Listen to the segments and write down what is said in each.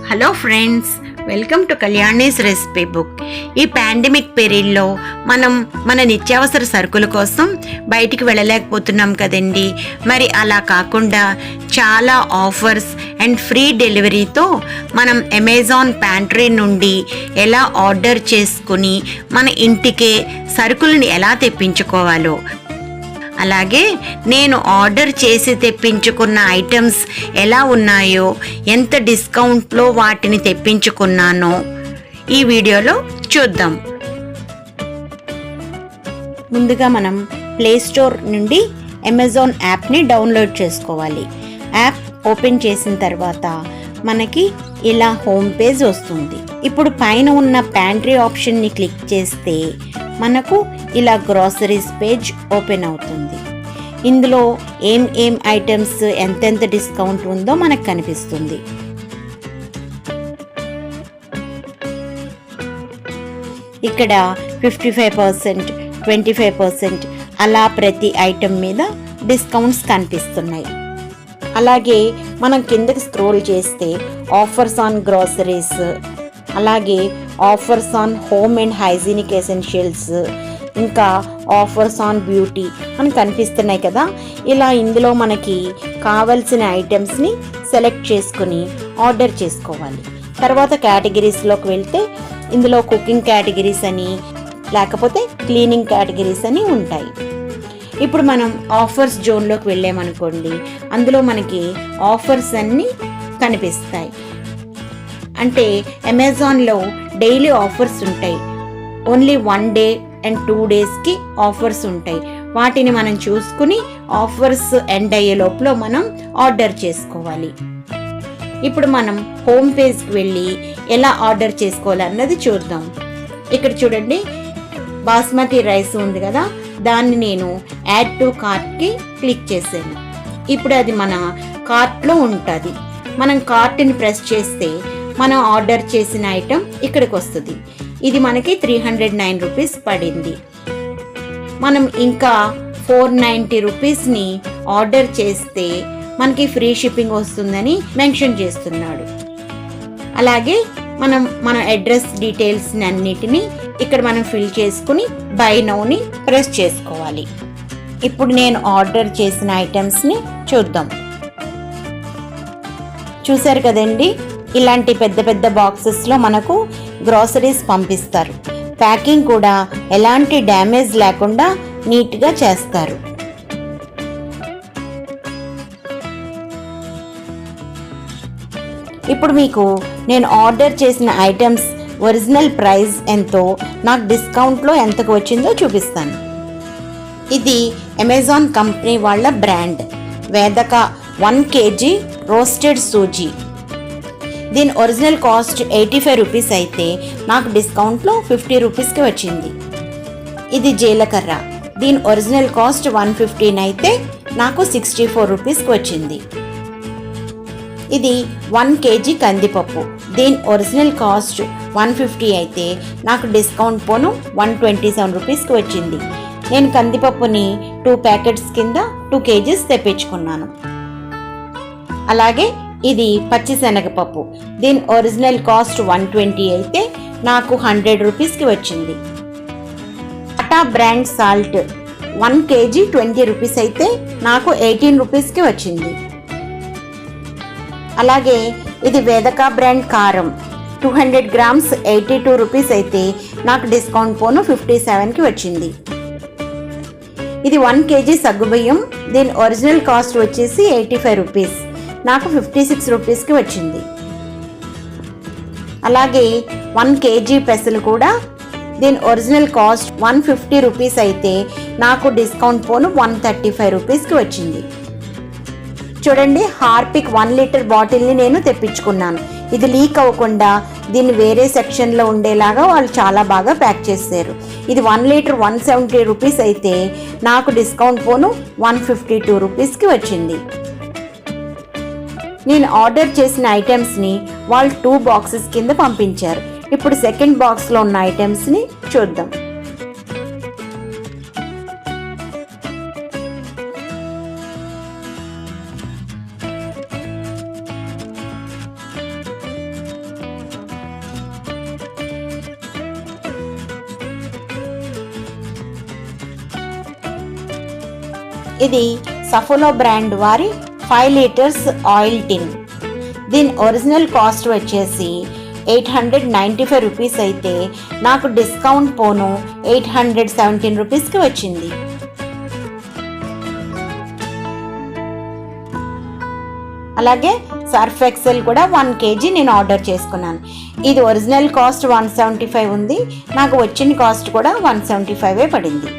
Hello friends, welcome to Kalyani's recipe book. ఈ pandemic పీరియడ్లో మనం మన నిత్యావసర సరుకుల కోసం బయటికి వెళ్ళలేకపోతున్నాం కదండి. మరి అలా కాకుండా చాలా ఆఫర్స్ అండ్ ఫ్రీ డెలివరీతో మనం అమెజాన్ ప్యాంట్రీ నుండి ఎలా ఆర్డర్ చేసుకుని మన ఇంటికే సరుకులను ఎలా తెప్పించుకోవాలో, అలాగే నేను ఆర్డర్ చేసి తెప్పించుకున్న ఐటమ్స్ ఎలా ఉన్నాయో, ఎంత డిస్కౌంట్లో వాటిని తెప్పించుకున్నానో ఈ వీడియోలో చూద్దాం. ముందుగా మనం ప్లే స్టోర్ నుండి అమెజాన్ యాప్ని డౌన్లోడ్ చేసుకోవాలి. యాప్ ఓపెన్ చేసిన తర్వాత మనకి ఇలా హోమ్ పేజ్ వస్తుంది. ఇప్పుడు పైన ఉన్న ప్యాంట్రీ ఆప్షన్ని క్లిక్ చేస్తే మనకు ఇలా గ్రాసరీస్ పేజ్ ఓపెన్ అవుతుంది. ఇందులో ఏం ఐటమ్స్ ఎంతెంత డిస్కౌంట్ ఉందో మనకు కనిపిస్తుంది. ఇక్కడ 55%, 25% అలా ప్రతి ఐటమ్ మీద డిస్కౌంట్స్ కనిపిస్తున్నాయి. అలాగే మనం కిందకి స్క్రోల్ చేస్తే ఆఫర్స్ ఆన్ గ్రాసరీస్, అలాగే offers on home and hygienic essentials, ఇంకా ఆఫర్స్ ఆన్ బ్యూటీ అని కనిపిస్తున్నాయి కదా. ఇలా ఇందులో మనకి కావాల్సిన ఐటమ్స్ని సెలెక్ట్ చేసుకుని ఆర్డర్ చేసుకోవాలి. తర్వాత కేటగిరీస్లోకి వెళ్తే ఇందులో కుకింగ్ కేటగిరీస్ అని, లేకపోతే క్లీనింగ్ కేటగిరీస్ అని ఉంటాయి. ఇప్పుడు మనం ఆఫర్స్ జోన్లోకి వెళ్ళామనుకోండి, అందులో మనకి ఆఫర్స్ అన్నీ కనిపిస్తాయి. అంటే అమెజాన్లో డైలీ ఆఫర్స్ ఉంటాయి. ఓన్లీ 1 డే అండ్ 2 డేస్కి ఆఫర్స్ ఉంటాయి. వాటిని మనం చూసుకుని ఆఫర్స్ ఎండ్ అయ్యే లోపల మనం ఆర్డర్ చేసుకోవాలి. ఇప్పుడు మనం హోమ్ పేజ్కి వెళ్ళి ఎలా ఆర్డర్ చేసుకోవాలన్నది చూద్దాం. ఇక్కడ చూడండి, బాస్మతి రైస్ ఉంది కదా, దాన్ని నేను యాడ్ టు కార్ట్కి క్లిక్ చేశాను. ఇప్పుడు అది మన కార్ట్లో ఉంటుంది. మనం కార్ట్ని ప్రెస్ చేస్తే మనం ఆర్డర్ చేసిన ఐటెం ఇక్కడికి వస్తుంది. ఇది మనకి 309 రూపీస్ పడింది. మనం ఇంకా 490 రూపీస్ని ఆర్డర్ చేస్తే మనకి ఫ్రీ షిప్పింగ్ వస్తుందని మెన్షన్ చేస్తున్నాడు. అలాగే మన అడ్రస్ డీటెయిల్స్ అన్నిటినీ ఇక్కడ మనం ఫిల్ చేసుకుని బై నౌని ప్రెస్ చేసుకోవాలి. ఇప్పుడు నేను ఆర్డర్ చేసిన ఐటమ్స్ని చూద్దాం. చూసారు కదండి, ఇలాంటి పెద్ద పెద్ద బాక్సెస్లో మనకు గ్రాసరీస్ పంపిస్తారు. ప్యాకింగ్ కూడా ఎలాంటి డ్యామేజ్ లేకుండా నీట్గా చేస్తారు. ఇప్పుడు మీకు నేను ఆర్డర్ చేసిన ఐటమ్స్ ఒరిజినల్ ప్రైస్ ఎంతో, నాకు డిస్కౌంట్లో ఎంతకు వచ్చిందో చూపిస్తాను. ఇది అమెజాన్ కంపెనీ వాళ్ళ బ్రాండ్ వేదక 1 kg రోస్టెడ్ సూజీ. దీని ఒరిజినల్ కాస్ట్ 85 రూపీస్ అయితే నాకు డిస్కౌంట్లో 50 రూపీస్కి వచ్చింది. ఇది జీలకర్ర, దీని ఒరిజినల్ కాస్ట్ 115 అయితే నాకు 64 రూపీస్కి వచ్చింది. ఇది 1 kg కందిపప్పు, దీని ఒరిజినల్ కాస్ట్ 150 అయితే నాకు డిస్కౌంట్ పోను 127 రూపీస్కి వచ్చింది. నేను కందిపప్పుని 2 ప్యాకెట్స్ కింద 2 kgs తెప్పించుకున్నాను. అలాగే ఇది పచ్చిశనగపప్పు, దీని ఒరిజినల్ కాస్ట్ 120 అయితే నాకు 100 రూపీస్కి వచ్చింది. Tata brand salt 1 kg 20 rupees అయితే నాకు 18 రూపీస్కి వచ్చింది. అలాగే ఇది వేదక బ్రాండ్ కారం 200 గ్రామ్స్ 82 రూపీస్ అయితే నాకు డిస్కౌంట్ పోను 57కి వచ్చింది. ఇది 1 kg సగ్గుబియ్యం, దీని ఒరిజినల్ కాస్ట్ వచ్చేసి 85 రూపీస్, నాకు 56 రూపీస్కి వచ్చింది. అలాగే 1 kg పెసలు కూడా, దీని ఒరిజినల్ కాస్ట్ 150 రూపీస్ అయితే నాకు డిస్కౌంట్ పోను 135 రూపీస్కి వచ్చింది. చూడండి, హార్పిక్ 1 లీటర్ బాటిల్ని నేను తెప్పించుకున్నాను. ఇది లీక్ అవ్వకుండా దీన్ని వేరే సెక్షన్లో ఉండేలాగా వాళ్ళు చాలా బాగా ప్యాక్ చేశారు. ఇది 1 లీటర్ 170 రూపీస్ అయితే నాకు డిస్కౌంట్ పోను 152 రూపీస్కి వచ్చింది. నేను ఆర్డర్ చేసిన ఐటమ్స్ని వాళ్ళు 2 బాక్సెస్ కింద పంపించారు. ఇప్పుడు సెకండ్ బాక్స్లో ఉన్న ఐటమ్స్ని చూద్దాం. ఇది సఫోలో బ్రాండ్ వారి 5 లీటర్స్ ఆయిల్ టిన్. దీని ఒరిజినల్ కాస్ట్ వచ్చేసి 895 రూపీస్ అయితే నాకు డిస్కౌంట్ పోను 817 రూపీస్కి వచ్చింది. అలాగే సర్ఫ్ ఎక్సెల్ కూడా 1 kg నేను ఆర్డర్ చేసుకున్నాను. ఇది ఒరిజినల్ కాస్ట్ 175 ఉంది, నాకు వచ్చిన కాస్ట్ కూడా 175 పడింది.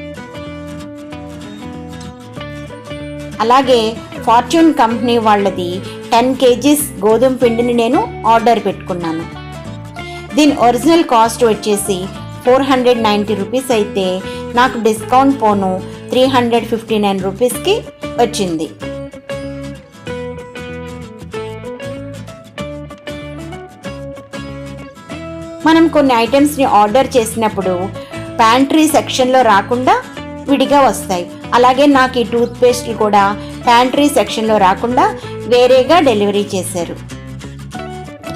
అలాగే ఫార్చ్యూన్ కంపెనీ వాళ్ళది 10 kgs గోధుమ పిండిని నేను ఆర్డర్ పెట్టుకున్నాను. దీని ఒరిజినల్ కాస్ట్ వచ్చేసి 490 రూపీస్ అయితే నాకు డిస్కౌంట్ పోను 359 రూపీస్కి వచ్చింది. మనం కొన్ని ఐటమ్స్ని ఆర్డర్ చేసినప్పుడు ప్యాంట్రీ సెక్షన్లో రాకుండా విడిగా వస్తాయి. అలాగే నాకు ఈ టూత్పేస్ట్లు కూడా ప్యాంట్రీ సెక్షన్లో రాకుండా వేరేగా డెలివరీ చేశారు.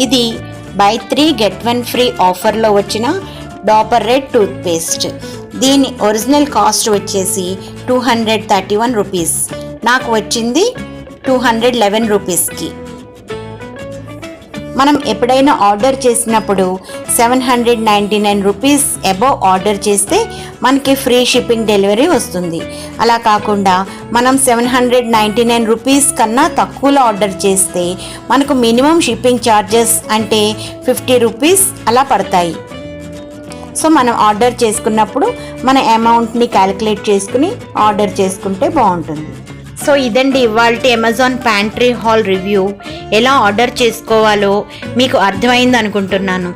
ఇది బై 3 get 1 ఫ్రీ ఆఫర్లో వచ్చిన డాపర్ రెడ్ టూత్పేస్ట్. దీని ఒరిజినల్ కాస్ట్ వచ్చేసి 231 రూపీస్, నాకు వచ్చింది 211 రూపీస్కి. మనం ఎప్పుడైనా ఆర్డర్ చేసినప్పుడు 799 రూపీస్ అబోవ్ ఆర్డర్ చేస్తే మనకి ఫ్రీ షిప్పింగ్ డెలివరీ వస్తుంది. అలా కాకుండా మనం 799 రూపీస్ కన్నా తక్కువలో ఆర్డర్ చేస్తే మనకు మినిమం షిప్పింగ్ ఛార్జెస్ అంటే 50 రూపీస్ అలా పడతాయి. సో మనం ఆర్డర్ చేసుకున్నప్పుడు మన అమౌంట్ని క్యాలిక్యులేట్ చేసుకుని ఆర్డర్ చేసుకుంటే బాగుంటుంది. సో ఇదండి ఇవాల్టి అమెజాన్ ప్యాంట్రీ హాల్ రివ్యూ. ఎలా ఆర్డర్ చేసుకోవాలో మీకు అర్థమైంది అనుకుంటున్నాను.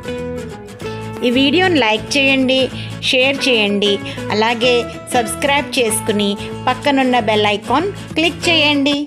ఈ వీడియోని లైక్ చేయండి, షేర్ చేయండి, అలాగే సబ్స్క్రైబ్ చేసుకుని పక్కనున్న బెల్ ఐకాన్ క్లిక్ చేయండి.